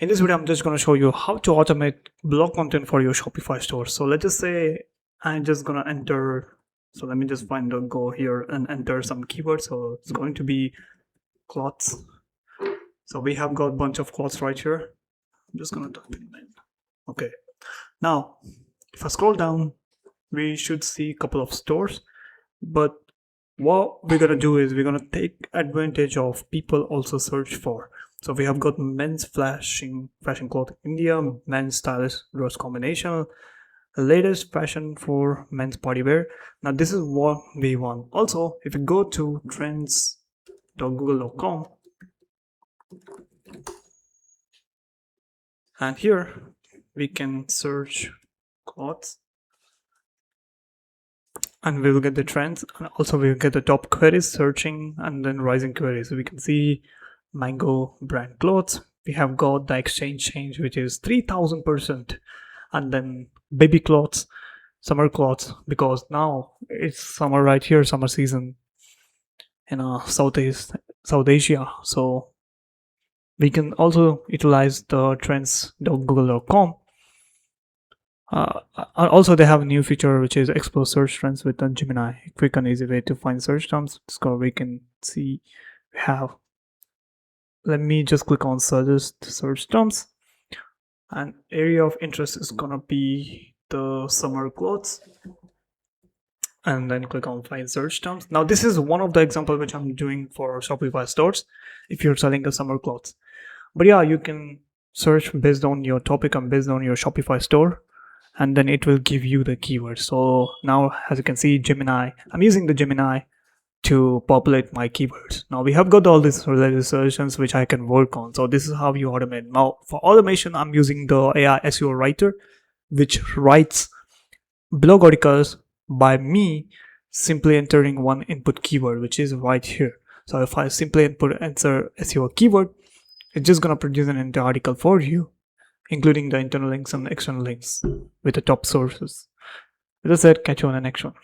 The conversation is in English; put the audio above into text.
In this video, I'm just going to show you how to automate blog content for your Shopify store. So let's just say I'm just going to enter. So let me just go here and enter some keywords. So it's going to be cloths. So we have got a bunch of cloths right here. I'm just going to type it in. Okay. Now, if I scroll down, we should see a couple of stores. But what we're going to do is we're going to take advantage of people also search for. So we have got men's fashion clothing India, men's stylish dress combination, latest fashion for men's party wear. Now this is what we want. Also, if you go to trends.google.com, and here we can search clothes, and we will get the trends, and also we will get the top queries, searching, and then rising queries. So we can see Mango brand clothes. We have got the exchange change, which is 3000%, and then baby clothes, summer clothes, because now it's summer right here, summer season in South Asia. So we can also utilize the trends.google.com. Also, they have a new feature which is explore search trends with the Gemini, quick and easy way to find search terms. So we can see we have. Let me just click on suggest search terms, and area of interest is gonna be the summer clothes, and then click on find search terms. Now this is one of the example which I'm doing for Shopify stores if you're selling the summer clothes. But yeah, you can search based on your topic and based on your Shopify store, and then it will give you the keywords. So now, as you can see, Gemini, I'm using the Gemini to populate my keywords. Now we have got all these related solutions which I can work on. So this is how you automate. Now for automation, I'm using the AI SEO Writer, which writes blog articles by me simply entering one input keyword, which is right here. So if I simply enter SEO keyword, it's just gonna produce an entire article for you, including the internal links and external links with the top sources. As I said, catch you on the next one.